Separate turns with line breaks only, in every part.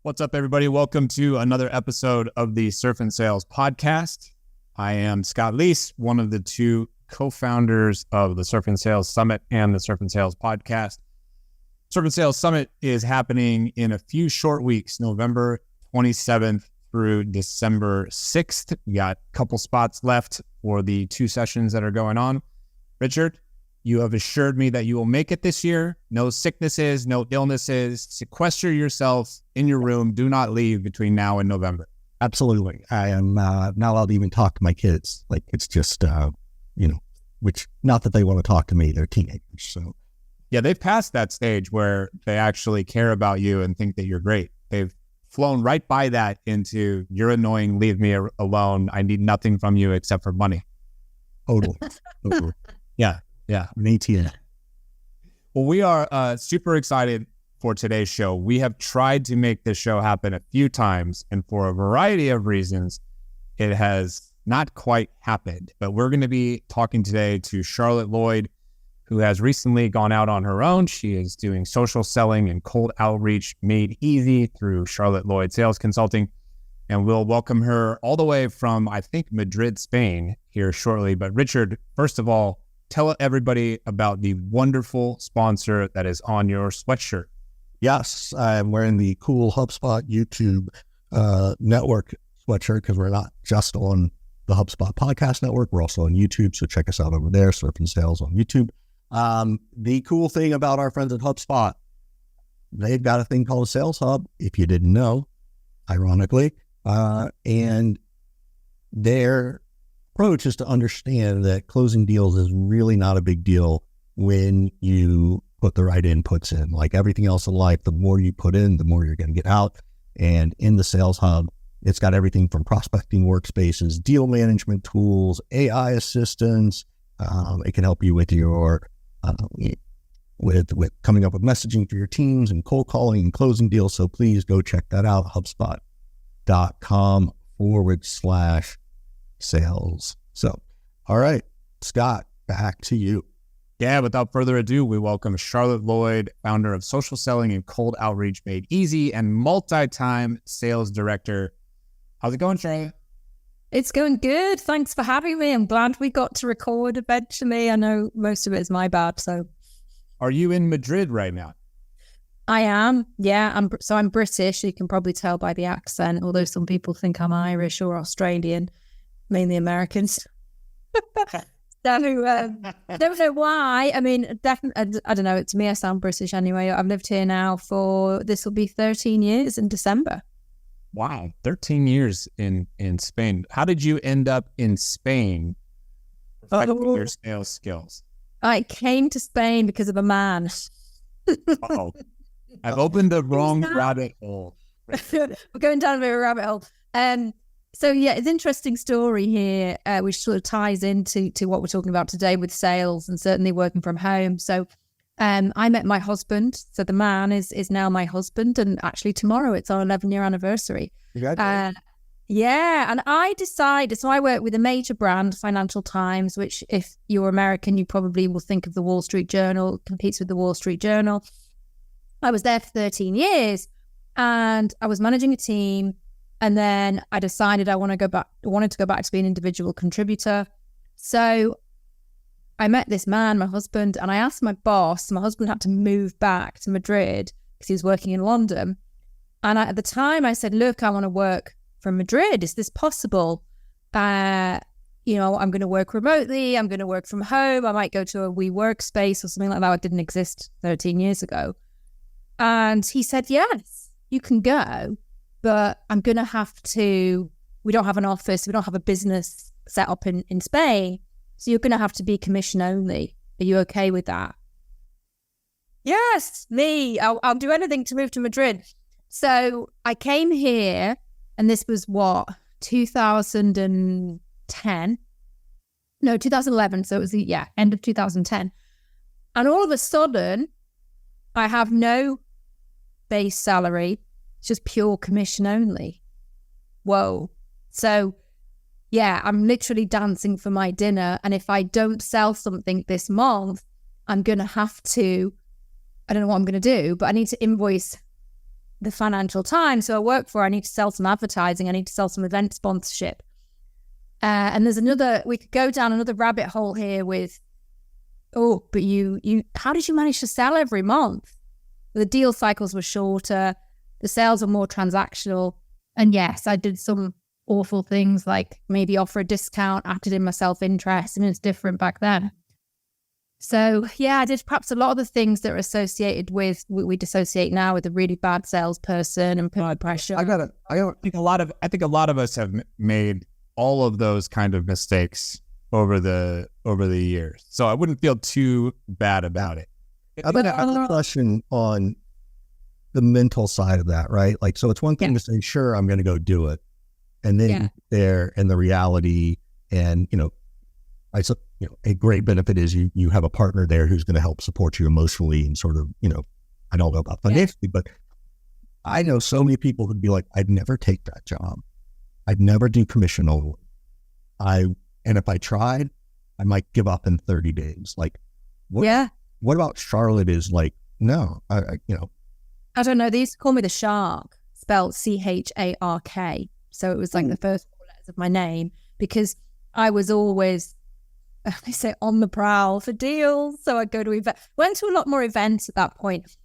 What's up, everybody? Welcome to another episode of the Surf and Sales podcast. I am Scott Leese, one of the two co-founders of the Surf and Sales Summit and the Surf and Sales podcast. Surf and Sales Summit is happening in a few short weeks, November 27th through December 6th. We got a couple spots left for the two sessions that are going on. Richard, you have assured me that you will make it this year. No sicknesses, no illnesses. Sequester yourself in your room. Do not leave between now and November.
Absolutely. I am not allowed to even talk to my kids. Like, it's just, which, not that they want to talk to me. They're teenagers. So,
yeah, they've passed that stage where they actually care about you and think that you're great. They've flown right by that into, you're annoying, leave me alone. I need nothing from you except for money.
Totally.
Yeah.
Me too.
Well, we are super excited for today's show. We have tried to make this show happen a few times, and for a variety of reasons, it has not quite happened. But we're going to be talking today to Charlotte Lloyd, who has recently gone out on her own. She is doing social selling and cold outreach made easy through Charlotte Lloyd Sales Consulting. And we'll welcome her all the way from, I think, Madrid, Spain here shortly. But Richard, first of all, tell everybody about the wonderful sponsor that is on your sweatshirt.
Yes, I'm wearing the cool Hubspot YouTube network sweatshirt because we're not just on the Hubspot Podcast Network. We're also on YouTube, so check us out over there, Surf and Sales on YouTube. The cool thing about our friends at HubSpot, they've got a thing called a Sales Hub, if you didn't know, ironically, and their approach is to understand that closing deals is really not a big deal when you put the right inputs in. Like everything else in life, the more you put in, the more you're going to get out. And in the Sales Hub, it's got everything from prospecting workspaces, deal management tools, AI assistance. It can help you with your with coming up with messaging for your teams and cold calling and closing deals. So please go check that out, HubSpot.com/sales. So, all right, Scott, back to you.
Yeah, without further ado, we welcome Charlotte Lloyd, founder of Social Selling and Cold Outreach Made Easy and multi-time sales director. How's it going, Charlotte?
It's going good. Thanks for having me. I'm glad we got to record eventually. I know most of it is my bad, so.
Are you in Madrid right now?
I am, yeah. I'm British. You can probably tell by the accent, although some people think I'm Irish or Australian, mainly Americans. So, I don't know why. I mean, definitely, I don't know. To me, I sound British anyway. I've lived here now this will be 13 years in December.
Wow, 13 years in Spain. How did you end up in Spain perfecting your sales skills?
I came to Spain because of a man.
Uh-oh. I've opened the wrong rabbit hole.
We're going down a bit of a rabbit hole. So yeah, it's an interesting story here, which sort of ties into what we're talking about today with sales and certainly working from home. So I met my husband. So the man is now my husband, and actually tomorrow it's our 11-year anniversary.
Congratulations.
Yeah, and I decided, so I work with a major brand, Financial Times, which if you're American, you probably will think of the Wall Street Journal, competes with the Wall Street Journal. I was there for 13 years and I was managing a team. And then I decided I wanted to go back to being an individual contributor. So I met this man, my husband, and I asked my boss. My husband had to move back to Madrid because he was working in London. And at the time I said, look, I want to work from Madrid. Is this possible? I'm going to work remotely. I'm going to work from home. I might go to a WeWork space or something like that. It didn't exist 13 years ago. And he said, yes, you can go. But I'm going to have to, we don't have an office, we don't have a business set up in Spain, so you're going to have to be commission only. Are you okay with that? Yes, me. I'll do anything to move to Madrid. So I came here, and this was 2010? No, 2011. So it was end of 2010. And all of a sudden, I have no base salary. It's just pure commission only. Whoa. So yeah, I'm literally dancing for my dinner. And if I don't sell something this month, I'm going to have to, I don't know what I'm going to do, but I need to invoice the Financial Times, who I work for, I need to sell some advertising. I need to sell some event sponsorship. And there's we could go down another rabbit hole here with, but you, how did you manage to sell every month? The deal cycles were shorter. The sales were more transactional. And yes, I did some awful things like maybe offer a discount, acted in my self-interest, and it's different back then. So yeah, I did perhaps a lot of the things that are associated with, we dissociate now with a really bad salesperson and peer pressure.
I think a lot of us have made all of those kind of mistakes over the years. So I wouldn't feel too bad about it.
I have a question on the mental side of that, right? Like, so it's one thing to say, sure, I'm going to go do it. And then there and the reality, and, a great benefit is you have a partner there who's going to help support you emotionally and sort of, I don't know about financially, but I know so many people who'd be like, I'd never take that job. I'd never do commission only. And if I tried, I might give up in 30 days. Like, what about Charlotte is like, no, I
don't know. They used to call me the Shark, spelled CHARK. So it was like the first 4 letters of my name, because I was always, they say, on the prowl for deals. So I'd go to went to a lot more events at that point.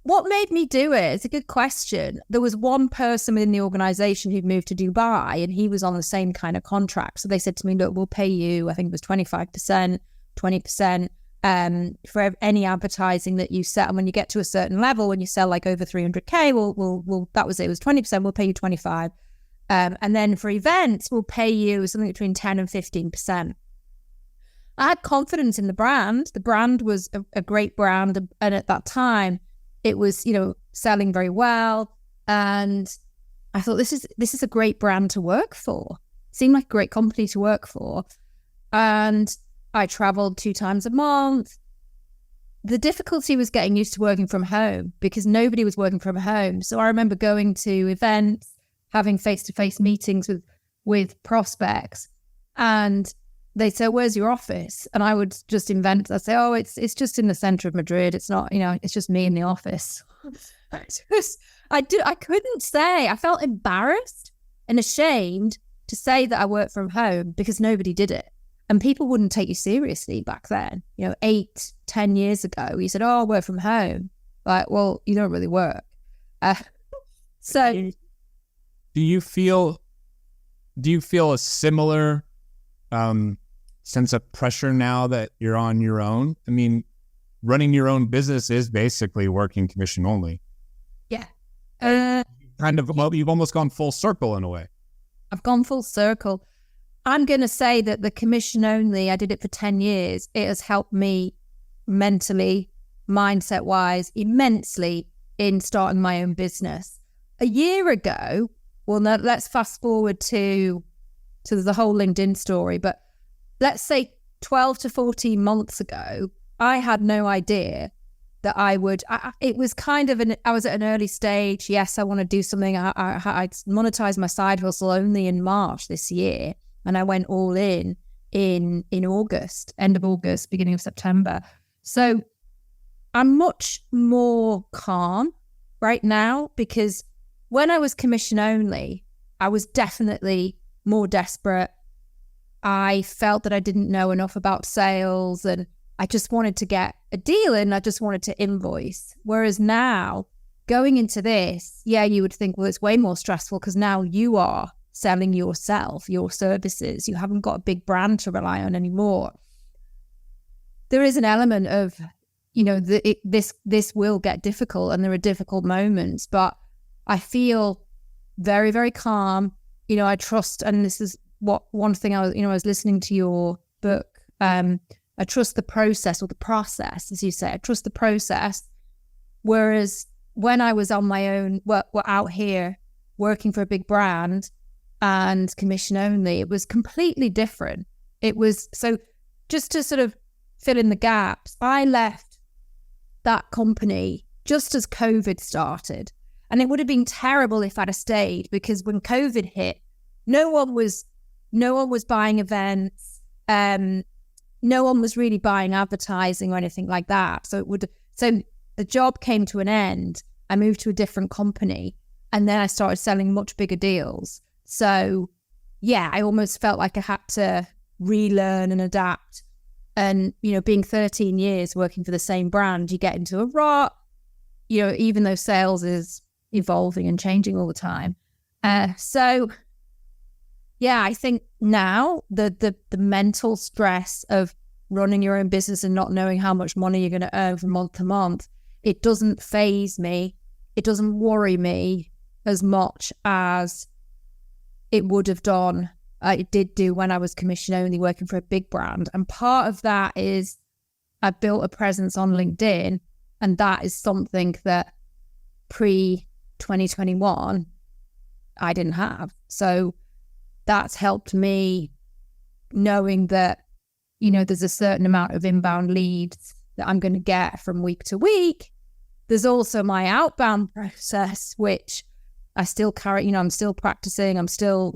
What made me do it? It's a good question. There was one person within the organization who'd moved to Dubai, and he was on the same kind of contract. So they said to me, look, we'll pay you, I think it was 25%, 20%. For any advertising that you sell. And when you get to a certain level, when you sell like over 300K, we'll that was it. It was 20%. We'll pay you 25%. And then for events, we'll pay you something between 10 and 15%. I had confidence in the brand. The brand was a great brand. And at that time, it was, selling very well. And I thought, this is a great brand to work for. Seemed like a great company to work for. And I traveled 2 times a month. The difficulty was getting used to working from home because nobody was working from home. So I remember going to events, having face-to-face meetings with prospects, and they'd say, where's your office? And I would just invent. I'd say, it's just in the center of Madrid. It's not, it's just me in the office. I couldn't say. I felt embarrassed and ashamed to say that I work from home because nobody did it. And people wouldn't take you seriously back then. 8-10 years ago, you said, I work from home. Like, well, you don't really work. So
do you feel a similar sense of pressure now that you're on your own? I mean, running your own business is basically working commission only.
Yeah.
You've almost gone full circle in a way.
I've gone full circle. I'm going to say that the commission only, I did it for 10 years. It has helped me mentally, mindset-wise, immensely in starting my own business. A year ago, well, now let's fast forward to the whole LinkedIn story, but let's say 12 to 14 months ago, I had no idea that it was kind of I was at an early stage. Yes, I want to do something. I monetized my side hustle only in March this year. And I went all in August, end of August, beginning of September. So I'm much more calm right now, because when I was commission only, I was definitely more desperate. I felt that I didn't know enough about sales, and I just wanted to get a deal in. I just wanted to invoice. Whereas now, going into this, you would think, well, it's way more stressful because now you are selling yourself, your services. You haven't got a big brand to rely on anymore. There is an element of, this will get difficult, and there are difficult moments, but I feel very, very calm. I trust, and this is one thing I was listening to your book. I trust the process, or the process, as you say. I trust the process. Whereas when I was on my own, we're out here working for a big brand, and commission only, it was completely different. It was, so just to sort of fill in the gaps, I left that company just as COVID started. And it would have been terrible if I'd have stayed, because when COVID hit, no one was buying events. No one was really buying advertising or anything like that. So the job came to an end. I moved to a different company, and then I started selling much bigger deals. So yeah, I almost felt like I had to relearn and adapt. And, being 13 years working for the same brand, you get into a rut, even though sales is evolving and changing all the time. So yeah, I think now the mental stress of running your own business and not knowing how much money you're going to earn from month to month, it doesn't faze me. It doesn't worry me as much as it would have done. It did do when I was commission only working for a big brand. And part of that is I built a presence on LinkedIn, and that is something that pre-2021 I didn't have. So that's helped me knowing that, there's a certain amount of inbound leads that I'm going to get from week to week. There's also my outbound process, which I still carry, I'm still practicing, I'm still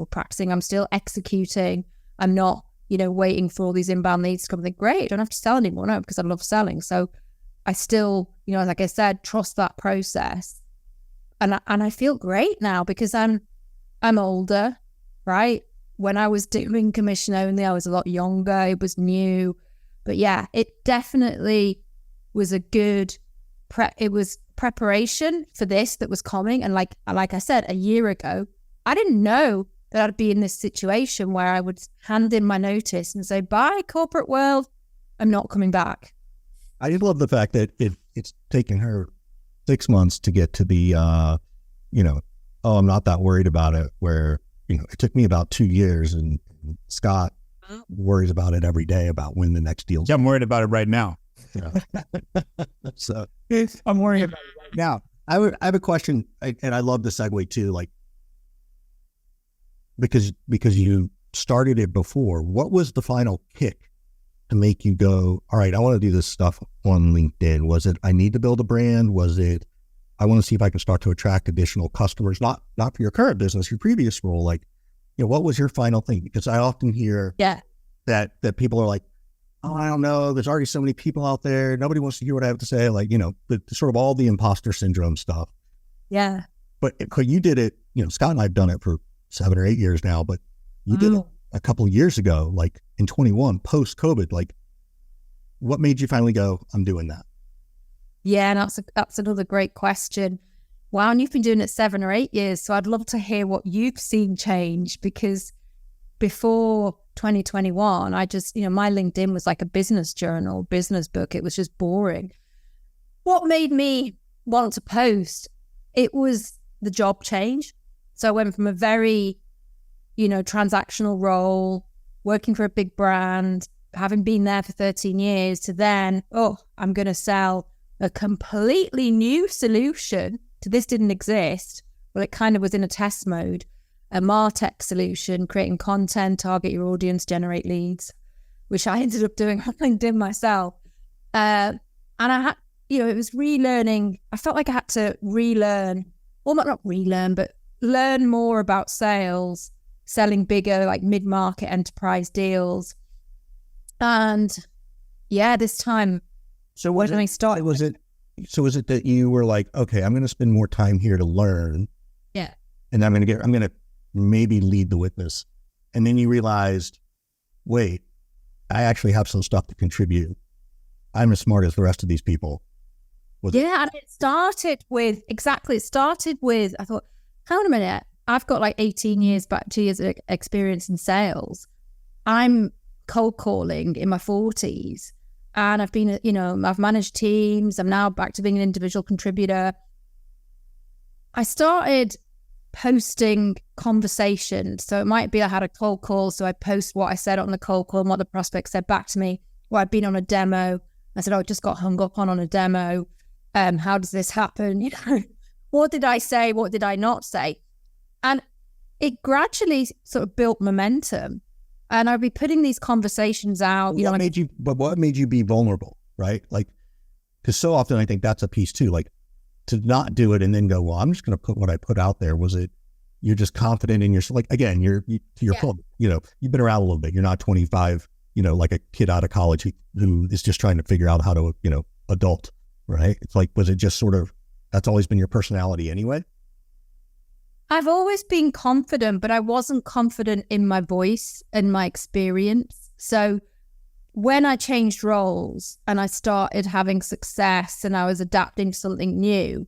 executing. I'm not, waiting for all these inbound leads to come and think, great, I don't have to sell anymore. No, because I love selling. So I still, like I said, trust that process. And I feel great now because I'm older, right? When I was doing commission only, I was a lot younger. It was new. But yeah, it definitely was a good it was preparation for this that was coming. And like I said, a year ago, I didn't know that I'd be in this situation where I would hand in my notice and say, bye, corporate world, I'm not coming back.
I just love the fact that it's taken her 6 months to get to the, I'm not that worried about it, where, it took me about 2 years, and Scott worries about it every day about when the next deal's.
Yeah, I'm worried about it right now.
So
I'm worried about it right now.
I have a question, and I love the segue too, like, because you started it before. What was the final kick to make you go, all right, I want to do this stuff on LinkedIn? Was it, I need to build a brand? Was it, I want to see if I can start to attract additional customers, not for your current business, your previous role? Like, what was your final thing? Because I often hear that people are like, oh, I don't know, there's already so many people out there, nobody wants to hear what I have to say, like, the sort of all the imposter syndrome stuff.
Yeah.
But you did it, Scott and I have done it for 7 or 8 years now, but you did it a couple of years ago, like in 21, post-COVID. Like, what made you finally go, I'm doing that?
Yeah, and that's another great question. Wow, and you've been doing it 7 or 8 years, so I'd love to hear what you've seen change, because before 2021, I just, my LinkedIn was like a business journal, business book. It was just boring. What made me want to post? It was the job change. So I went from a very, transactional role, working for a big brand, having been there for 13 years, to then, I'm going to sell a completely new solution to this didn't exist. Well, it kind of was in a test mode. A MarTech solution, creating content, target your audience, generate leads, which I ended up doing on LinkedIn myself. And I had, it was relearning. I felt like I had to relearn, well, not relearn, but learn more about sales, selling bigger, like mid-market enterprise deals. And yeah, this time,
so when I started, was it that you were like, okay, I'm going to spend more time here to learn.
Yeah.
And I'm going to maybe lead the witness. And then you realized, wait, I actually have some stuff to contribute. I'm as smart as the rest of these people.
And it started with, I thought, hang on a minute, I've got like 18 years, back 2 years of experience in sales. I'm cold calling in my 40s. And I've been, I've managed teams. I'm now back to being an individual contributor. I started posting conversations. So it might be I had a cold call, so I post what I said on the cold call and what the prospect said back to me. Or I'd been on a demo. I said, I just got hung up on a demo. How does this happen? What did I say? What did I not say? And it gradually sort of built momentum. And I'd be putting these conversations out.
What made you be vulnerable, right? Like, because so often I think that's a piece too, like to not do it and then go, well, I'm just going to put what I put out there. Was it, you're just confident in yourself? Like, again, to your point, you've been around a little bit. You're not 25, like a kid out of college who is just trying to figure out how to, adult, right? It's like, was it just sort of that's always been your personality anyway?
I've always been confident, but I wasn't confident in my voice and my experience. So when I changed roles and I started having success and I was adapting to something new,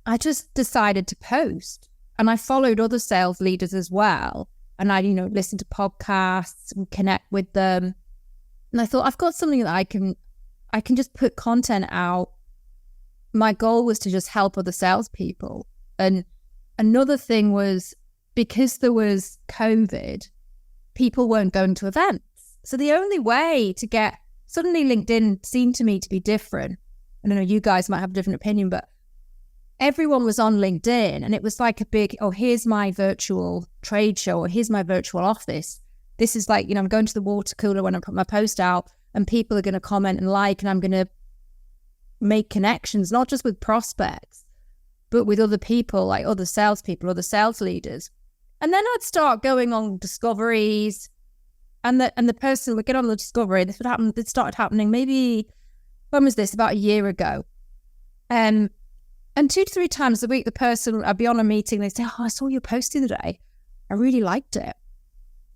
I just decided to post. And I followed other sales leaders as well. And I, listen to podcasts and connect with them. And I thought, I've got something that I can just put content out. My goal was to just help other salespeople. And another thing was, because there was COVID, people weren't going to events. So the only way to get, suddenly LinkedIn seemed to me to be different. I don't know, you guys might have a different opinion, but everyone was on LinkedIn and it was like a big, here's my virtual trade show, or here's my virtual office. This is like, I'm going to the water cooler when I put my post out and people are going to comment and like, and I'm going to make connections, not just with prospects, but with other people, like other salespeople, other sales leaders. And then I'd start going on discoveries, and the person would get on the discovery. This would happen. It started happening maybe, when was this? About a year ago. And 2 to 3 times a week, the person, I'd be on a meeting, they'd say, I saw your post the other day. I really liked it.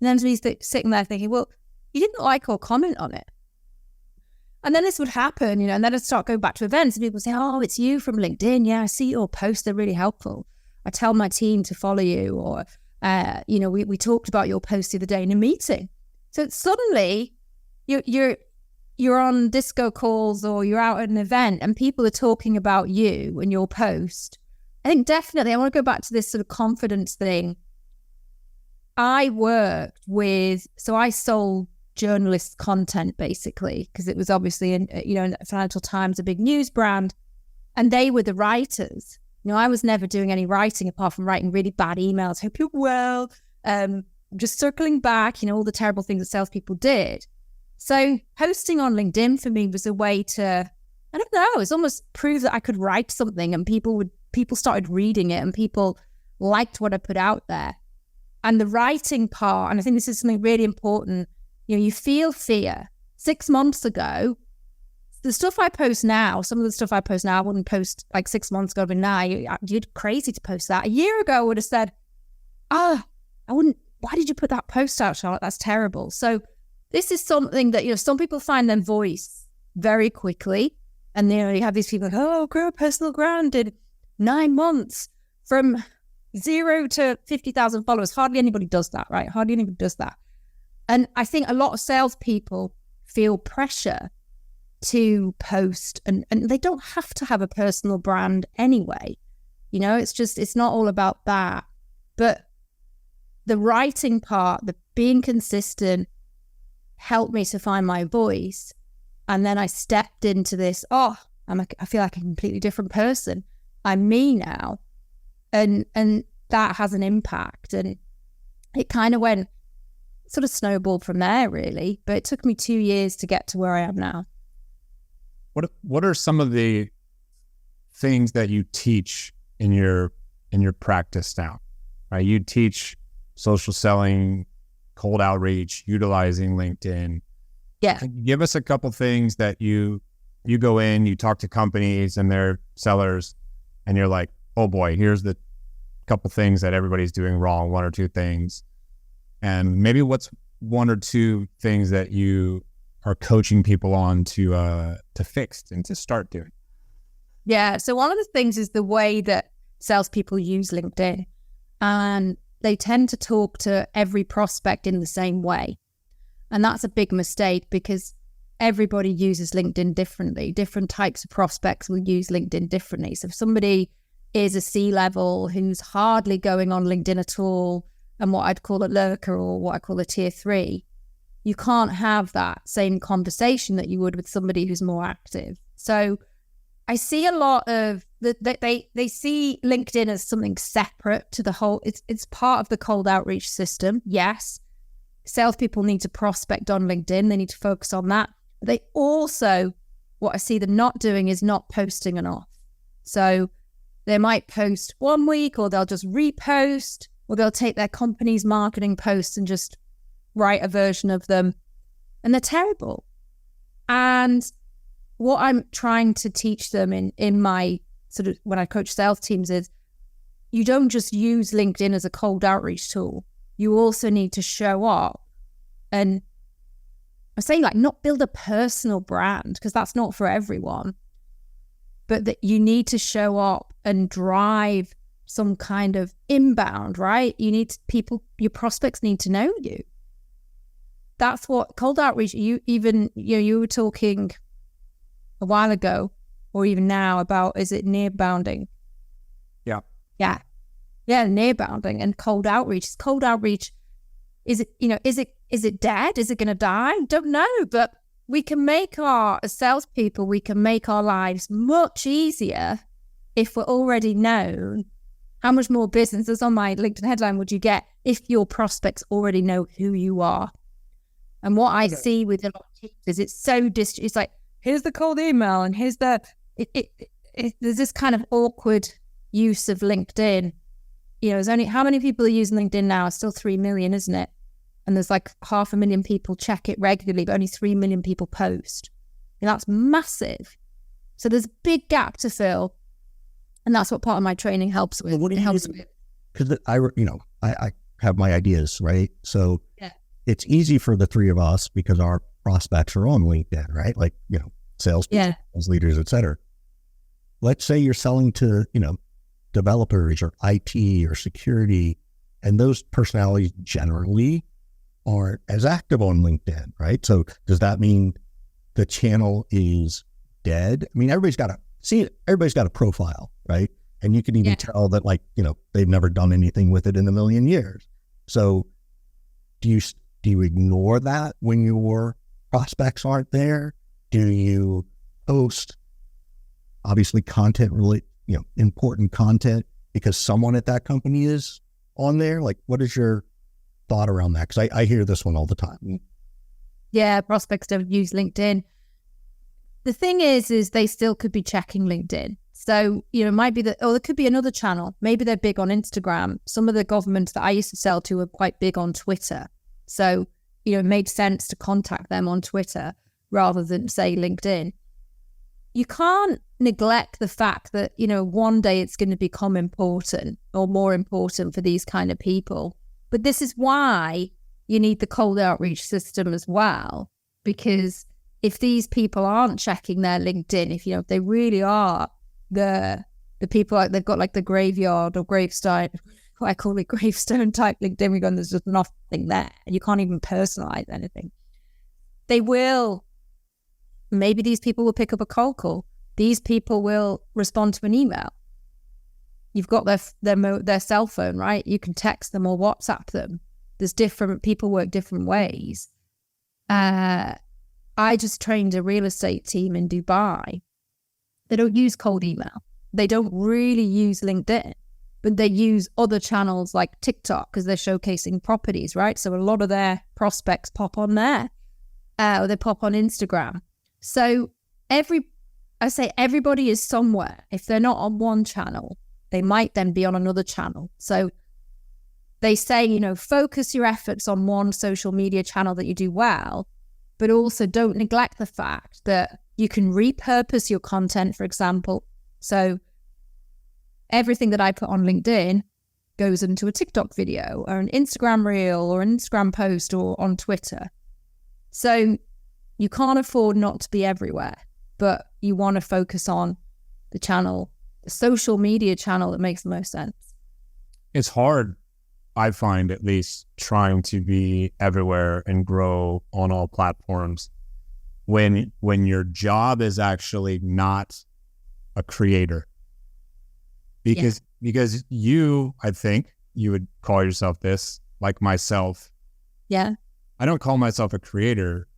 And then me sitting there thinking, well, you didn't like or comment on it. And then this would happen, and then I'd start going back to events and people say, it's you from LinkedIn. Yeah, I see your posts. They're really helpful. I tell my team to follow you, or, we talked about your post the other day in a meeting. So suddenly you're on disco calls or you're out at an event and people are talking about you and your post. I think definitely I want to go back to this sort of confidence thing. I sold journalist content basically, because it was obviously in Financial Times, a big news brand, and they were the writers. I was never doing any writing apart from writing really bad emails. Hope you're well. Just circling back, all the terrible things that salespeople did. So posting on LinkedIn for me was a way to, I don't know, it's almost prove that I could write something, and people started reading it and people liked what I put out there. And the writing part, and I think this is something really important, you feel fear. 6 months ago, the stuff I post now, some of the stuff I post now, I wouldn't post like 6 months ago, but now you're crazy to post that. A year ago, I would have said, I wouldn't, why did you put that post out, Charlotte? That's terrible. So this is something that, some people find their voice very quickly. And you have these people like, grow a personal brand in 9 months from 0 to 50,000 followers. Hardly anybody does that, right? Hardly anybody does that. And I think a lot of salespeople feel pressure to post, and they don't have to have a personal brand anyway. It's not all about that. But the writing part, the being consistent, helped me to find my voice. And then I stepped into this, I feel like a completely different person. I'm me now. And that has an impact. And it kind of went, sort of snowballed from there, really. But it took me 2 years to get to where I am now.
What are some of the things that you teach in your practice now? Right? You teach social selling, cold outreach, utilizing LinkedIn.
Yeah.
Give us a couple things that you go in, you talk to companies and their sellers, and you're like, oh boy, here's the couple things that everybody's doing wrong, 1 or 2 things. And maybe what's 1 or 2 things that you are coaching people on to fix and to start doing?
Yeah. So one of the things is the way that salespeople use LinkedIn, and they tend to talk to every prospect in the same way. And that's a big mistake, because everybody uses LinkedIn differently. Different types of prospects will use LinkedIn differently. So if somebody is a C-level who's hardly going on LinkedIn at all, and what I'd call a lurker or what I call a tier 3, you can't have that same conversation that you would with somebody who's more active. So I see a lot of they see LinkedIn as something separate to the whole. It's part of the cold outreach system. Yes, salespeople need to prospect on LinkedIn. They need to focus on that. But they also, what I see them not doing is not posting enough. So they might post 1 week, or they'll just repost, or they'll take their company's marketing posts and just write a version of them. And they're terrible. And what I'm trying to teach them in my sort of when I coach sales teams is you don't just use LinkedIn as a cold outreach tool. You also need to show up and I'm saying like not build a personal brand because that's not for everyone, but that you need to show up and drive some kind of inbound, right? You need people, your prospects need to know you. That's what cold outreach, you were talking a while ago or even now about, is it near bounding? Yeah, near bounding and cold outreach. Cold outreach, is it dead? Is it going to die? Don't know, but we can make as salespeople, we can make our lives much easier if we're already known. How much more business, as on my LinkedIn headline, would you get if your prospects already know who you are? And what I see with a lot of teams is it's so it's like, here's the cold email and here's there's this kind of awkward use of LinkedIn. There's only, how many people are using LinkedIn now? It's still 3 million, isn't it? And there's like 500,000 people check it regularly, but only 3 million people post. And that's massive. So there's a big gap to fill. And that's what part of my training helps with.
What it helps with. Because I have my ideas, right? So it's easy for the three of us because our prospects are on LinkedIn, right? Like, sales leaders, et cetera. Let's say you're selling to, developers or IT or security, and those personalities generally aren't as active on LinkedIn, right? So does that mean the channel is dead? I mean, everybody's got a profile, right? And you can even tell that, like, they've never done anything with it in a million years. So do you ignore that when your prospects aren't there? Do you post obviously content really, important content because someone at that company is on there? Like, what is your thought around that? Because I hear this one all the time.
Yeah, prospects don't use LinkedIn. The thing is they still could be checking LinkedIn. So, it might be that, there could be another channel. Maybe they're big on Instagram. Some of the governments that I used to sell to are quite big on Twitter. So, it made sense to contact them on Twitter rather than, say, LinkedIn. You can't neglect the fact that, one day it's going to become important or more important for these kind of people. But this is why you need the cold outreach system as well, because if these people aren't checking their LinkedIn, if they really are the people, like they've got like the graveyard or gravestone, I call it gravestone type LinkedIn, we're going, there's just nothing there and you can't even personalize anything. Maybe these people will pick up a cold call. These people will respond to an email. You've got their cell phone, right? You can text them or WhatsApp them. There's people work different ways. I just trained a real estate team in Dubai. They don't use cold email. They don't really use LinkedIn, but they use other channels like TikTok because they're showcasing properties, right? So a lot of their prospects pop on there, or they pop on Instagram. So everybody is somewhere. If they're not on one channel, they might then be on another channel. So they say, focus your efforts on one social media channel that you do well, but also don't neglect the fact that you can repurpose your content, for example. So everything that I put on LinkedIn goes into a TikTok video or an Instagram reel or an Instagram post or on Twitter. So you can't afford not to be everywhere, but you want to focus on the channel, the social media channel that makes the most sense.
It's hard, I find, at least, trying to be everywhere and grow on all platforms when your job is actually not a creator. Because you, I think you would call yourself this, like myself.
Yeah.
I don't call myself a creator.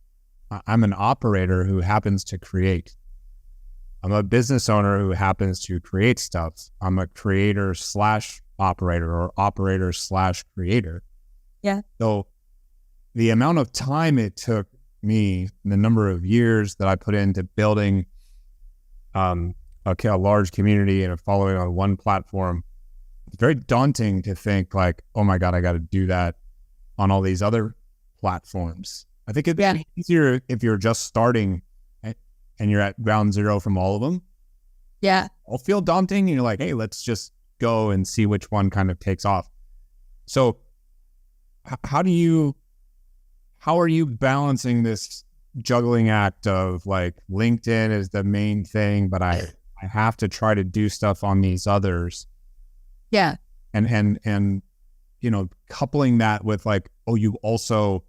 I'm an operator who happens to create. I'm a business owner who happens to create stuff. I'm a creator / operator or operator / creator.
Yeah.
So the amount of time it took me, the number of years that I put into building a large community and a following on one platform, it's very daunting to think like, oh my God, I got to do that on all these other platforms. I think it'd be easier if you're just starting and you're at ground zero from all of them.
Yeah.
all feel daunting. And you're like, hey, let's just go and see which one kind of takes off. So how are you balancing this juggling act of like LinkedIn is the main thing, but I have to try to do stuff on these others.
Yeah.
And you know, coupling that with like, oh, you also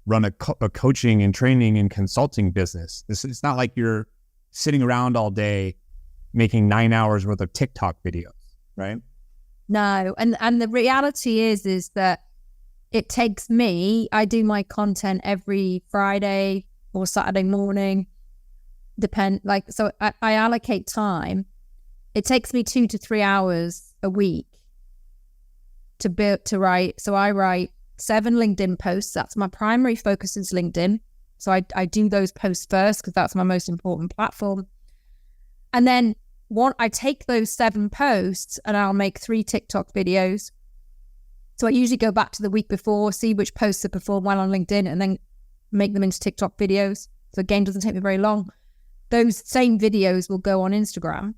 run a coaching and training and consulting business. It's not like you're sitting around all day making 9 hours worth of TikTok videos, right?
No. And the reality is that it takes me, I do my content every Friday or Saturday morning, so I allocate time. It takes me 2 to 3 hours a week to write. So I write 7 LinkedIn posts. That's my primary focus is LinkedIn. So I do those posts first because that's my most important platform. And then I take those 7 posts and I'll make 3 TikTok videos. So I usually go back to the week before, see which posts have performed well on LinkedIn and then make them into TikTok videos. So again, doesn't take me very long. Those same videos will go on Instagram.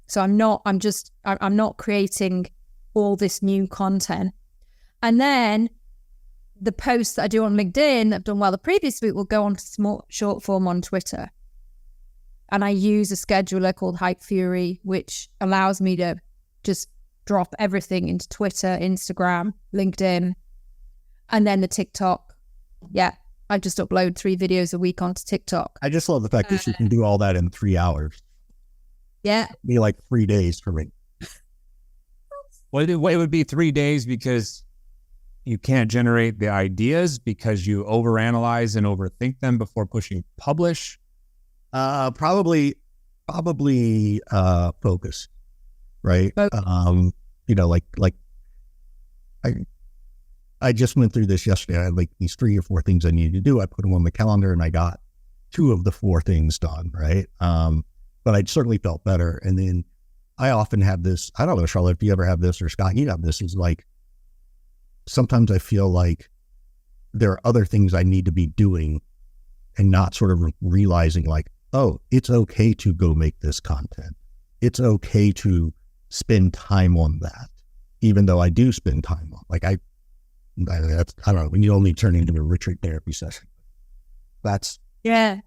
So I'm not creating all this new content. And then the posts that I do on LinkedIn that I've done well the previous week will go on to short form on Twitter. And I use a scheduler called Hype Fury, which allows me to just drop everything into Twitter, Instagram, LinkedIn, and then the TikTok. Yeah, I just upload 3 videos a week onto TikTok.
I just love the fact that you can do all that in 3 hours.
Yeah.
It'd be like 3 days for me.
Well, it would be 3 days because you can't generate the ideas because you overanalyze and overthink them before pushing publish.
Probably focus, right? You know, like I just went through this yesterday. I had like these 3 or 4 things I needed to do. I put them on the calendar and I got 2 of the 4 things done, right? But I certainly felt better. And then I often have this, I don't know, Charlotte, if you ever have this, or Scott, you have this, is like, sometimes I feel like there are other things I need to be doing and not sort of realizing like, oh, it's okay to go make this content. It's okay to spend time on that, even though I do spend time on, like, I don't know, when you only turn into a retreat therapy session. That's.
Yeah.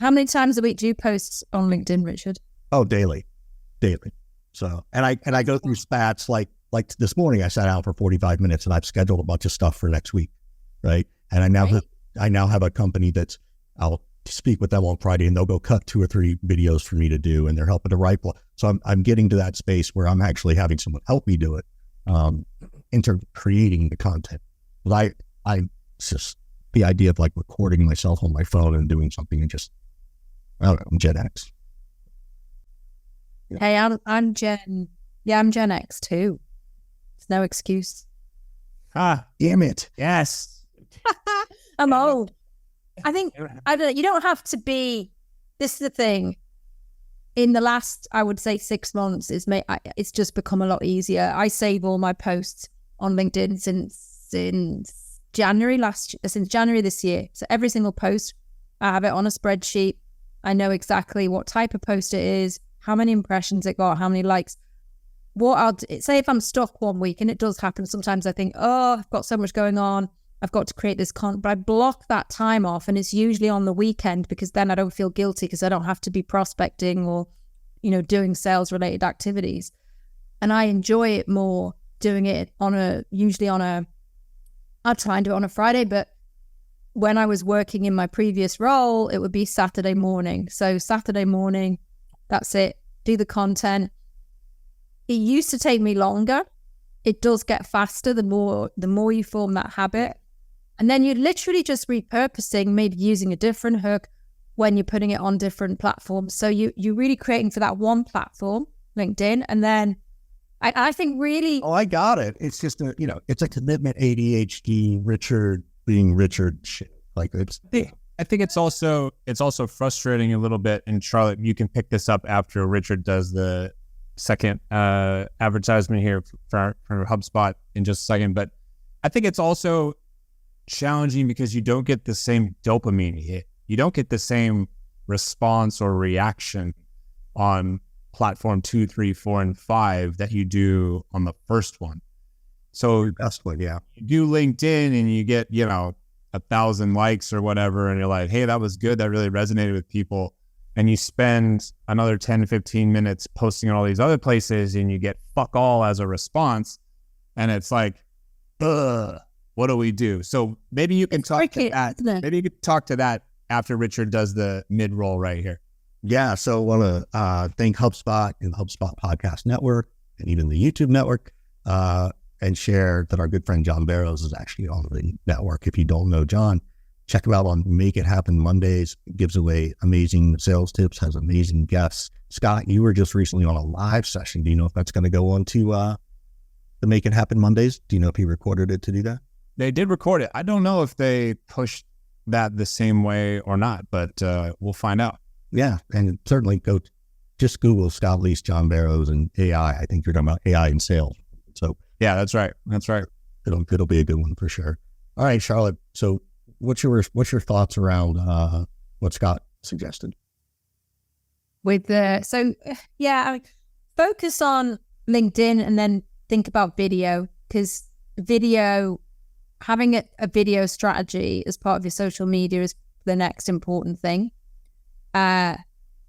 How many times a week do you post on LinkedIn, Richard?
Oh, daily. So, and I go through spats like this morning I sat down for 45 minutes and I've scheduled a bunch of stuff for next week. Right. And I now have a company that's, I'll speak with them on Friday and they'll go cut 2 or 3 videos for me to do, and they're helping to write. So I'm getting to that space where I'm actually having someone help me do it, in terms of creating the content. But I just, the idea of like recording myself on my phone and doing something and just, I don't know, I'm Gen X.
Hey, I'm Gen X too. It's no excuse.
Damn it.
Yes.
I'm old. I think you don't have to be. This is the thing. In the last, I would say 6 months, it's just become a lot easier. I save all my posts on LinkedIn since January this year. So every single post, I have it on a spreadsheet. I know exactly what type of post it is, how many impressions it got, how many likes. What I'll say if I'm stuck one week, and it does happen sometimes, I think, oh, I've got so much going on, I've got to create this content, but I block that time off, and it's usually on the weekend because then I don't feel guilty because I don't have to be prospecting or, doing sales related activities. And I enjoy it more doing it I'll try and do it on a Friday, but when I was working in my previous role, it would be Saturday morning. So Saturday morning, that's it. Do the content. It used to take me longer. It does get faster the more you form that habit. And then you're literally just repurposing, maybe using a different hook when you're putting it on different platforms. So you're really creating for that one platform, LinkedIn. And then I think really...
Oh, I got it. It's just it's a commitment ADHD, Richard being Richard shit. Like it's...
I think it's also frustrating a little bit. And Charlotte, you can pick this up after Richard does the second advertisement here for HubSpot in just a second. But I think it's also challenging because you don't get the same dopamine hit. You don't get the same response or reaction on platform 2, 3, 4, and 5 that you do on the first one. So
Best one, yeah.
you do LinkedIn and you get, 1,000 likes or whatever, and you're like, hey, that was good. That really resonated with people. And you spend another 10, 15 minutes posting on all these other places and you get fuck all as a response. And it's like, what do we do? So maybe you can talk to that. Maybe you could talk to that after Richard does the mid-roll right here.
Yeah, so I want to thank HubSpot and the HubSpot Podcast Network and even the YouTube network, and share that our good friend John Barrows is actually on the network. If you don't know John, check him out on Make It Happen Mondays. Gives away amazing sales tips, has amazing guests. Scott, you were just recently on a live session. Do you know if that's going to go on to the Make It Happen Mondays? Do you know if he recorded it to do that?
They did record it. I don't know if they pushed that the same way or not, but we'll find out.
Yeah, and certainly just Google Scott Leese, John Barrows, and AI. I think you're talking about AI and sales. So
yeah, that's right. That's right.
It'll be a good one for sure. All right, Charlotte. So what's your thoughts around what Scott suggested?
Focus on LinkedIn and then think about video, because having a video strategy as part of your social media is the next important thing.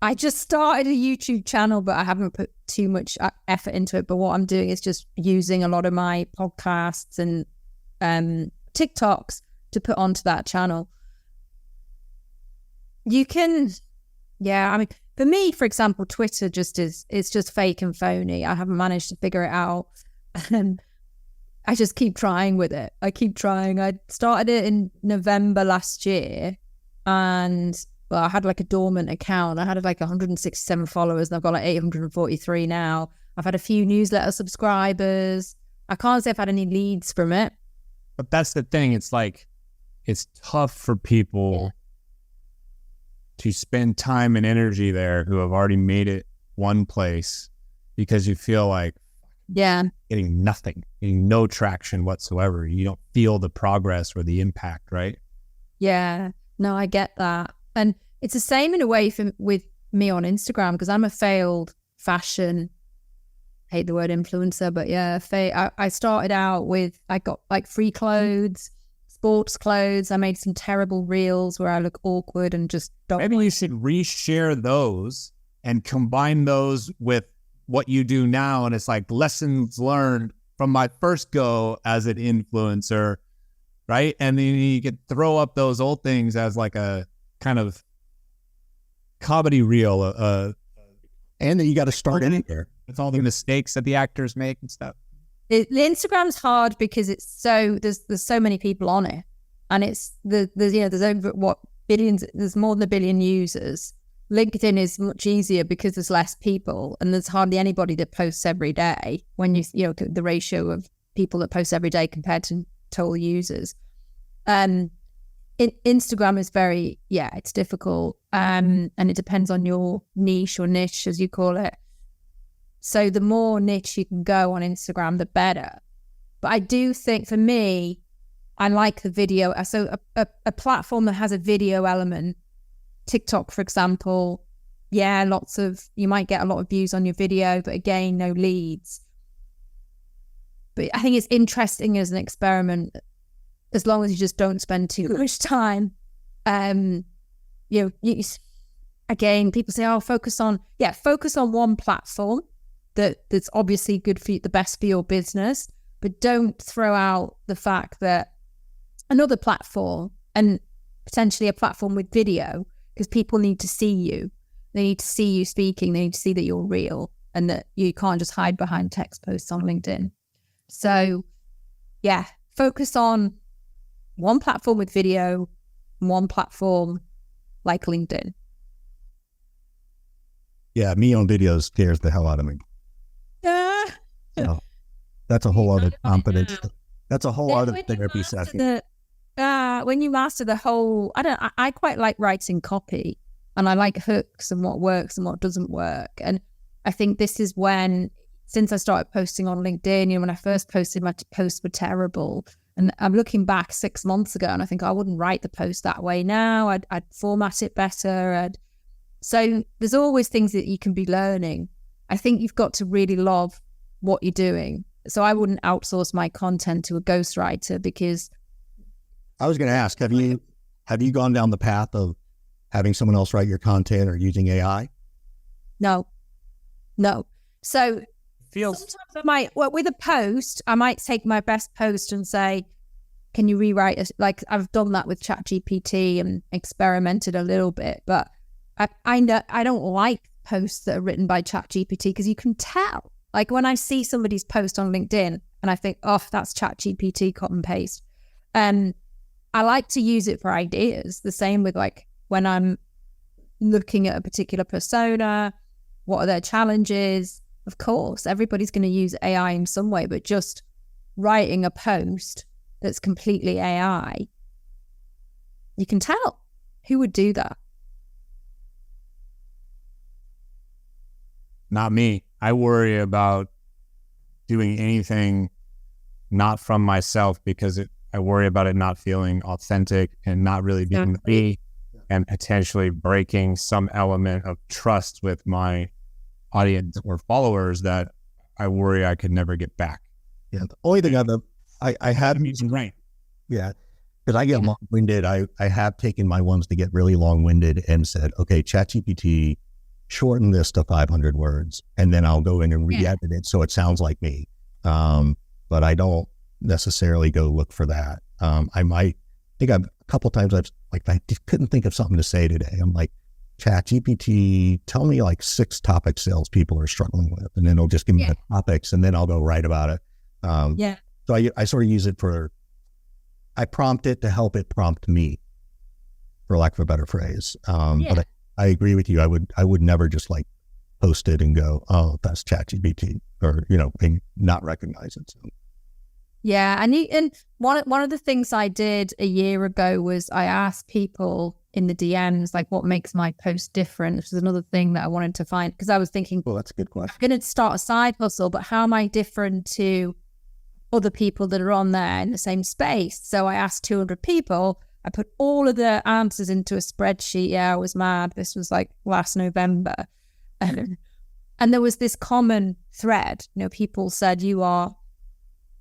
I just started a YouTube channel, but I haven't put too much effort into it. But what I'm doing is just using a lot of my podcasts and TikToks to put onto that channel. You can, for me, for example, Twitter it's just fake and phony. I haven't managed to figure it out. I just keep trying with it. I keep trying. I started it in November last year, and I had like a dormant account. I had like 167 followers and I've got like 843 now. I've had a few newsletter subscribers. I can't say I've had any leads from it.
But that's the thing. It's like, it's tough for people to spend time and energy there who have already made it one place, because you feel like getting nothing, getting no traction whatsoever. You don't feel the progress or the impact, right?
Yeah, no, I get that. And it's the same in a way with me on Instagram, because I'm a failed fashion, hate the word influencer, but yeah, I started out with, I got like free clothes, sports clothes. I made some terrible reels where I look awkward and just don't.
Maybe you should reshare those and combine those with what you do now. And it's like lessons learned from my first go as an influencer, right? And then you could throw up those old things as like a kind of comedy reel,
and then you got to start anywhere.
It's all the mistakes that the actors make and stuff.
The Instagram's hard because it's there's so many people on it, and there's over billions. There's more than 1 billion users. LinkedIn is much easier because there's less people, and there's hardly anybody that posts every day. When the ratio of people that post every day compared to total users. Instagram is very, it's difficult. And it depends on your niche or niche, as you call it. So the more niche you can go on Instagram, the better. But I do think, for me, I like the video. So a platform that has a video element, TikTok, for example, you might get a lot of views on your video, but again, no leads. But I think it's interesting as an experiment, as long as you just don't spend too much time. Again, people say, focus on one platform that's obviously good for you, the best for your business, but don't throw out the fact that another platform, and potentially a platform with video, because people need to see you. They need to see you speaking. They need to see that you're real and that you can't just hide behind text posts on LinkedIn. So focus on one platform with video, one platform like LinkedIn.
Yeah, me on video scares the hell out of me. So that's a whole other competence. That's a whole other therapy session.
When you master the whole, I quite like writing copy, and I like hooks and what works and what doesn't work. And I think this is when, since I started posting on LinkedIn, when I first posted, my posts were terrible. And I'm looking back 6 months ago, and I think I wouldn't write the post that way now. I'd format it better. So there's always things that you can be learning. I think you've got to really love what you're doing. So I wouldn't outsource my content to a ghostwriter, because
I was going to ask, have you gone down the path of having someone else write your content or using AI?
No. So sometimes I might, with a post, I might take my best post and say, can you rewrite it? Like, I've done that with ChatGPT and experimented a little bit, but I know I don't like posts that are written by ChatGPT, because you can tell. Like, when I see somebody's post on LinkedIn and I think, oh, that's ChatGPT cut and paste. I like to use it for ideas. The same with, like, when I'm looking at a particular persona, what are their challenges? Of course, everybody's going to use AI in some way, but just writing a post that's completely AI, you can tell. Who would do that?
Not me. I worry about doing anything not from myself, because I worry about it not feeling authentic and not really being me, and potentially breaking some element of trust with my audience or followers that I worry I could never get back.
Yeah. The only thing I have,
right.
Yeah. Because I get long-winded. I have taken my ones to get really long-winded and said, okay, ChatGPT, shorten this to 500 words, and then I'll go in and re-edit it so it sounds like me. But I don't necessarily go look for that. I think a couple times I just couldn't think of something to say today. I'm like, ChatGPT, tell me like 6 topics salespeople are struggling with, and then it'll just give me the topics, and then I'll go write about it. So I sort of use it I prompt it to help it prompt me, for lack of a better phrase. But I agree with you. I would never just like post it and go, oh, that's ChatGPT, or, and not recognize it. So.
Yeah. And one of the things I did a year ago was I asked people in the DMs, like, what makes my post different? This was another thing that I wanted to find, because I was thinking,
well, that's a good question.
I'm going to start a side hustle, but how am I different to other people that are on there in the same space? So I asked 200 people. I put all of the answers into a spreadsheet. Yeah, I was mad. This was like last November. And there was this common thread. People said, you're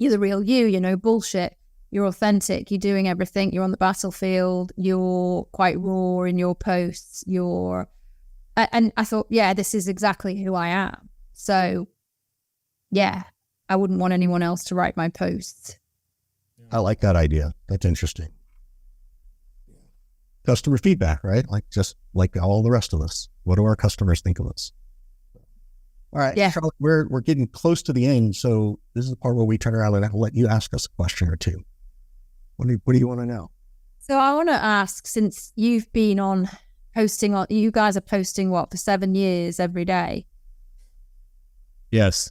the real you, bullshit. You're authentic. You're doing everything. You're on the battlefield. You're quite raw in your posts. And I thought, this is exactly who I am. So, I wouldn't want anyone else to write my posts.
I like that idea. That's interesting. Customer feedback, right? Like, just like all the rest of us. What do our customers think of us? All right, Charlotte, we're getting close to the end. So this is the part where we turn around and I'll let you ask us a question or two. What do you want to know?
So I want to ask, since you've been you guys are posting for 7 years every day?
Yes,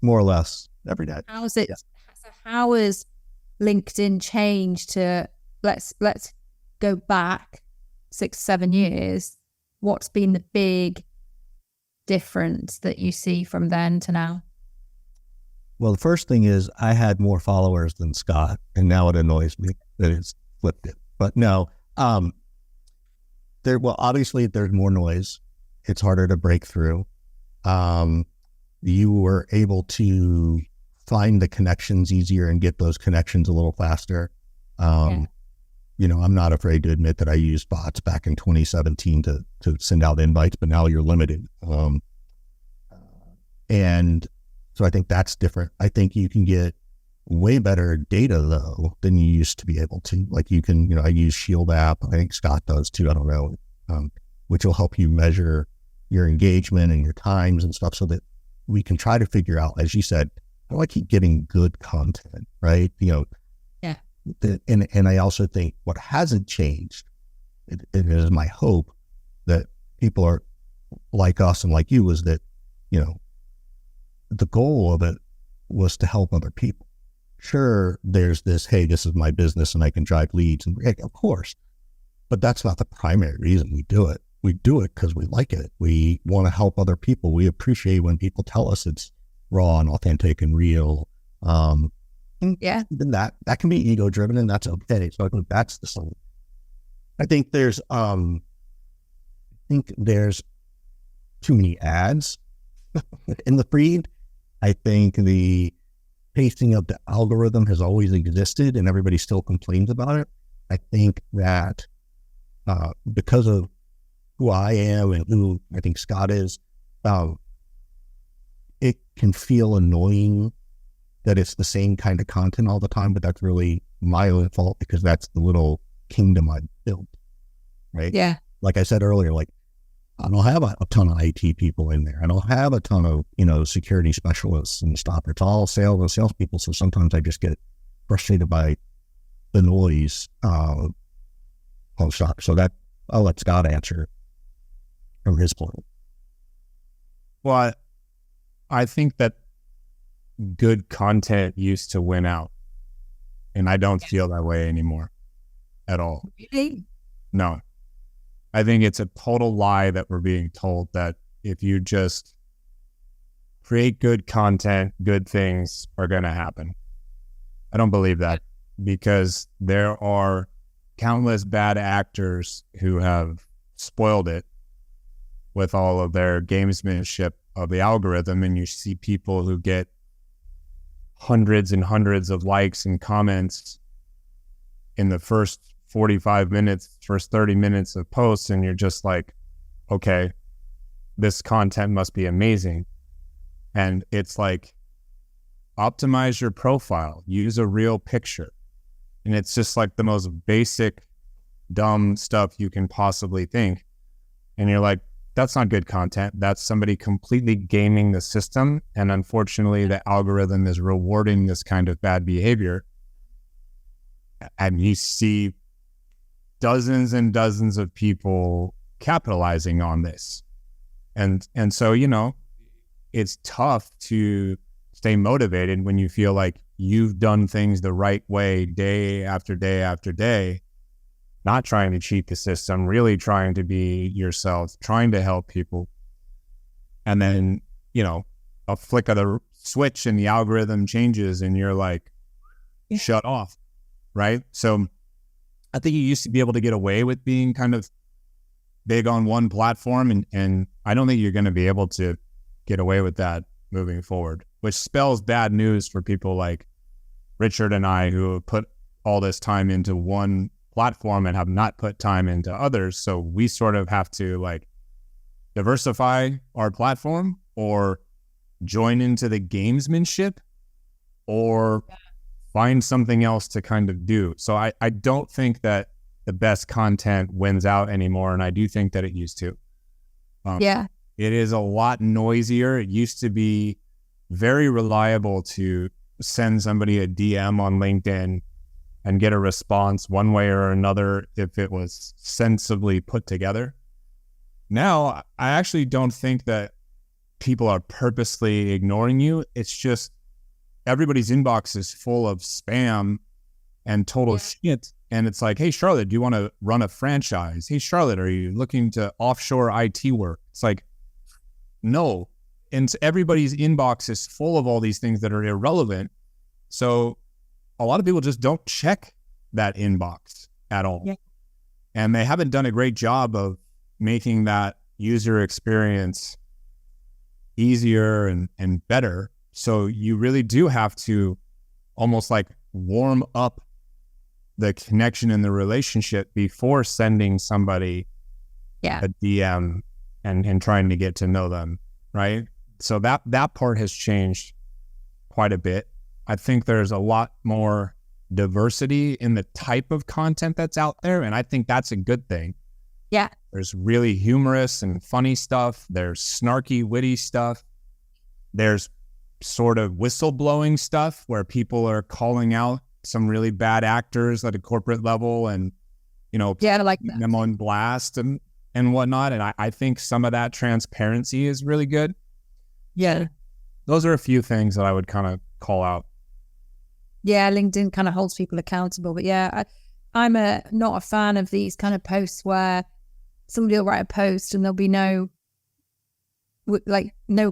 more or less every day.
How is it? Yeah. So how has LinkedIn changed to, let's go back 6-7 years? What's been the big difference that you see from then to now?
Well, the first thing is I had more followers than Scott, and now it annoys me that it's flipped it. But no, obviously there's more noise. It's harder to break through. You were able to find the connections easier and get those connections a little faster. I'm not afraid to admit that I used bots back in 2017 to send out invites, but now you're limited. And so I think that's different. I think you can get way better data though than you used to be able to. Like you can, I use Shield app. I think Scott does too. I don't know, which will help you measure your engagement and your times and stuff, so that we can try to figure out, as you said, how do I keep getting good content, right? And I also think what hasn't changed, it is my hope that people are like us and like you, is that, the goal of it was to help other people. Sure, there's this, hey, this is my business and I can drive leads, and of course, but that's not the primary reason we do it. We do it because we like it. We want to help other people. We appreciate when people tell us it's raw and authentic and real. Then that can be ego driven, and that's okay. So I think that's the same. I think there's think there's too many ads in the feed. I think the pacing of the algorithm has always existed and everybody still complains about it. I think that because of who I am and who I think Scott is, it can feel annoying that it's the same kind of content all the time, but that's really my own fault because that's the little kingdom I built, right?
Yeah.
Like I said earlier, like I don't have a ton of IT people in there. I don't have a ton of, security specialists and stuff. It's all sales and salespeople. So sometimes I just get frustrated by the noise on stock. So that I'll let Scott answer from his point.
Well, I think that good content used to win out, and I don't feel that way anymore at all.
Really?
No, I think it's a total lie that we're being told that if you just create good content, good things are going to happen. I don't believe that because there are countless bad actors who have spoiled it with all of their gamesmanship of the algorithm, and you see people who get hundreds and hundreds of likes and comments in the first 45 minutes, first 30 minutes of posts, and you're just like, okay, this content must be amazing. And it's like, optimize your profile, use a real picture. And it's just like the most basic, dumb stuff you can possibly think. And you're like, that's not good content. That's somebody completely gaming the system. And unfortunately, the algorithm is rewarding this kind of bad behavior. And you see dozens and dozens of people capitalizing on this. And so, it's tough to stay motivated when you feel like you've done things the right way day after day after day, not trying to cheat the system, really trying to be yourself, trying to help people. And then, a flick of the switch and the algorithm changes and you're like, shut off, right? So I think you used to be able to get away with being kind of big on one platform. And I don't think you're going to be able to get away with that moving forward, which spells bad news for people like Richard and I, who have put all this time into one platform and have not put time into others. So we sort of have to diversify our platform or join into the gamesmanship or find something else to kind of do. So I don't think that the best content wins out anymore. And I do think that it used to. It is a lot noisier. It used to be very reliable to send somebody a DM on LinkedIn and get a response one way or another if it was sensibly put together. Now, I actually don't think that people are purposely ignoring you. It's just everybody's inbox is full of spam and total shit. And it's like, hey, Charlotte, do you want to run a franchise? Hey, Charlotte, are you looking to offshore IT work? It's like, no. And everybody's inbox is full of all these things that are irrelevant. So a lot of people just don't check that inbox at all. Yeah. And they haven't done a great job of making that user experience easier and better. So you really do have to almost like warm up the connection in the relationship before sending somebody a DM and trying to get to know them, right? So that part has changed quite a bit. I think there's a lot more diversity in the type of content that's out there, and I think that's a good thing.
Yeah.
There's really humorous and funny stuff. There's snarky, witty stuff. There's sort of whistleblowing stuff where people are calling out some really bad actors at a corporate level and,
I like that.
them on blast and whatnot. And I think some of that transparency is really good.
Yeah.
Those are a few things that I would kind of call out.
Yeah, LinkedIn kind of holds people accountable. But I'm not a fan of these kind of posts where somebody will write a post and there'll be no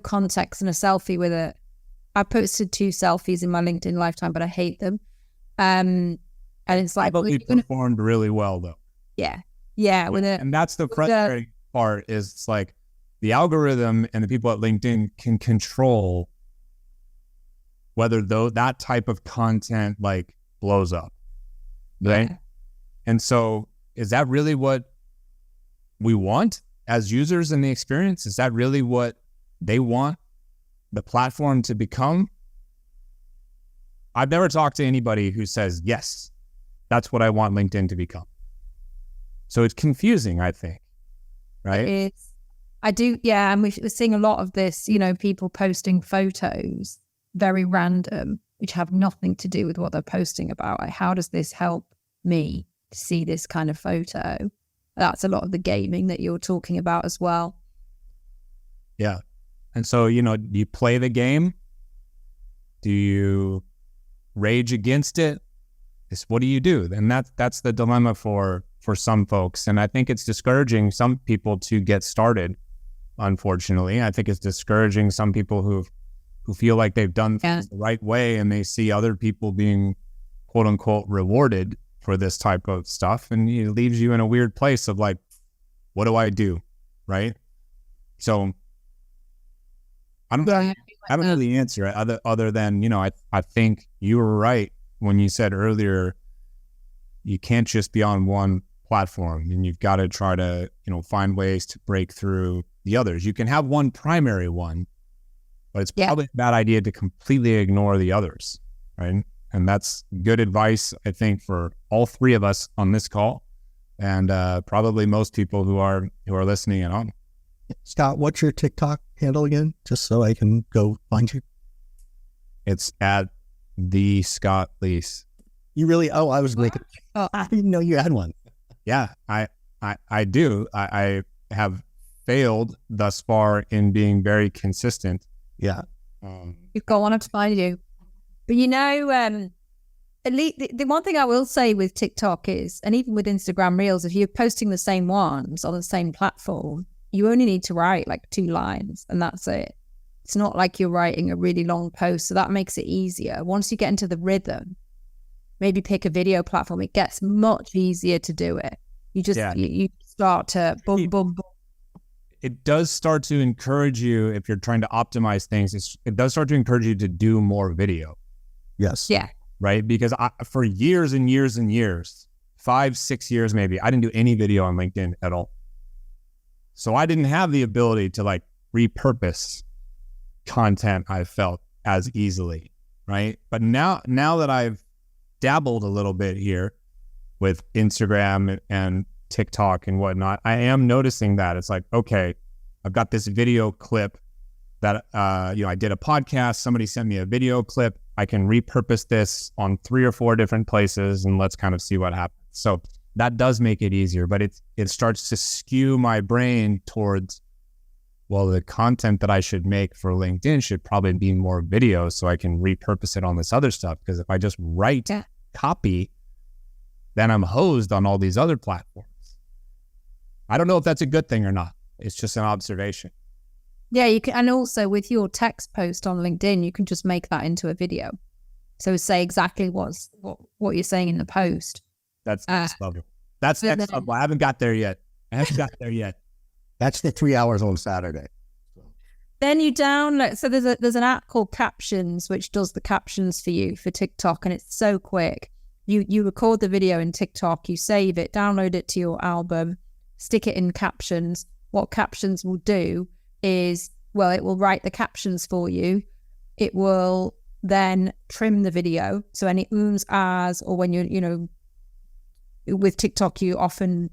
context and a selfie with it. I posted 2 selfies in my LinkedIn lifetime, but I hate them. And it's like...
But performed really well, though.
Yeah. Yeah.
And that's the frustrating part is it's like the algorithm and the people at LinkedIn can control whether that type of content like blows up, right? Yeah. And so is that really what we want as users in the experience? Is that really what they want the platform to become? I've never talked to anybody who says, yes, that's what I want LinkedIn to become. So it's confusing, I think, right?
It is. I do, yeah. And we're seeing a lot of this, people posting photos, very random, which have nothing to do with what they're posting about. Like, how does this help me to see this kind of photo? That's a lot of the gaming that you're talking about as well.
Yeah. And so, do you play the game? Do you rage against it? What do you do? And that's the dilemma for some folks. And I think it's discouraging some people to get started, unfortunately. I think it's discouraging some people who feel like they've done things the right way, and they see other people being, quote unquote, rewarded for this type of stuff. And it leaves you in a weird place of like, what do I do? Right? So I don't know the answer other than, I think you were right when you said earlier, you can't just be on one platform, and you've got to try to, find ways to break through the others. You can have one primary one, but it's probably a bad idea to completely ignore the others, right? And that's good advice, I think, for all three of us on this call, and probably most people who are listening at home.
Scott, what's your TikTok handle again? Just so I can go find you.
It's at the Scott Leese.
You really? Oh, I was making. Oh, I didn't know you had one.
Yeah, I do. I have failed thus far in being very consistent.
Yeah.
You've got one to find you. But at least the one thing I will say with TikTok is, and even with Instagram Reels, if you're posting the same ones on the same platform, you only need to write like 2 lines and that's it. It's not like you're writing a really long post. So that makes it easier. Once you get into the rhythm, maybe pick a video platform, it gets much easier to do it. You just, you start to boom, boom, boom.
It does start to encourage you, if you're trying to optimize things, it does start to encourage you to do more video.
Yes.
Yeah.
Right? Because for years and years and years, 5-6 years maybe, I didn't do any video on LinkedIn at all. So I didn't have the ability to like repurpose content, I felt, as easily, right? But now that I've dabbled a little bit here with Instagram and TikTok and whatnot, I am noticing that it's like, okay, I've got this video clip that, I did a podcast, somebody sent me a video clip. I can repurpose this on 3 or 4 different places and let's kind of see what happens. So that does make it easier, but it starts to skew my brain towards, well, the content that I should make for LinkedIn should probably be more video so I can repurpose it on this other stuff. Because if I just write copy, then I'm hosed on all these other platforms. I don't know if that's a good thing or not. It's just an observation.
Yeah, you can, and also with your text post on LinkedIn, you can just make that into a video. So say exactly what you're saying in the post.
That's next level. That's next level. I haven't got there yet.
That's the 3 hours on Saturday.
Then you download. So there's an app called Captions, which does the captions for you for TikTok, and it's so quick. You record the video in TikTok, you save it, download it to your album, stick it in Captions. What Captions will do is, well, it will write the captions for you. It will then trim the video. So any ums, ahs, or when you're, with TikTok, you often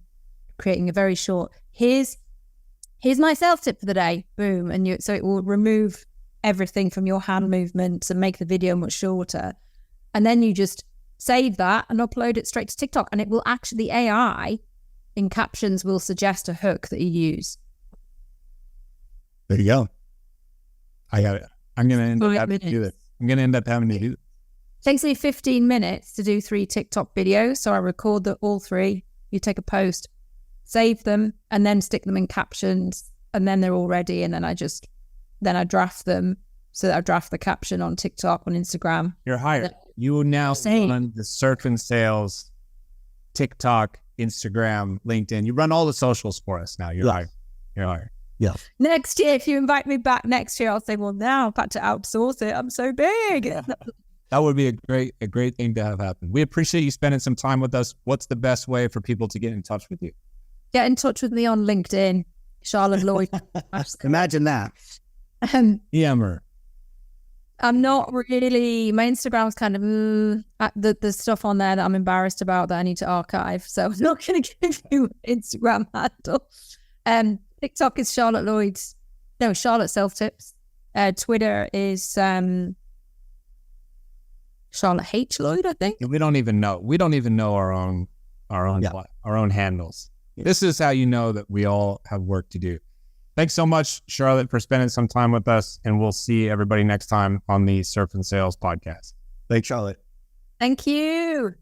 creating a very short, here's my sales tip for the day, boom. And so it will remove everything from your hand movements and make the video much shorter. And then you just save that and upload it straight to TikTok. And it will actually, AI in Captions will suggest a hook that you use.
There you go.
I got it. I'm going to end up having to do this. I'm going to end up having to do this.
Takes me 15 minutes to do 3 TikTok videos. So I record all 3. You take a post, save them, and then stick them in Captions, and then they're all ready. And then I draft them so that I draft the caption on TikTok, on Instagram.
You're hired. You will now run the Surf and Sales, TikTok, Instagram, LinkedIn. You run all the socials for us now. You're hired. You're hired.
Yeah.
Next year, if you invite me back next year, I'll say, well, now I've got to outsource it. I'm so big.
Yeah. That would be a great thing to have happen. We appreciate you spending some time with us. What's the best way for people to get in touch with you?
Get in touch with me on LinkedIn, Charlotte Lloyd.
Imagine that.
Yammer.
I'm not really, my Instagram's kind of, the stuff on there that I'm embarrassed about that I need to archive. So I'm not going to give you an Instagram handle. TikTok is Charlotte Self Tips. Twitter is Charlotte H. Lloyd, I think.
We don't even know. We don't even know our own handles. Yeah. This is how you know that we all have work to do. Thanks so much, Charlotte, for spending some time with us, and we'll see everybody next time on the Surf and Sales podcast.
Thanks, Charlotte.
Thank you.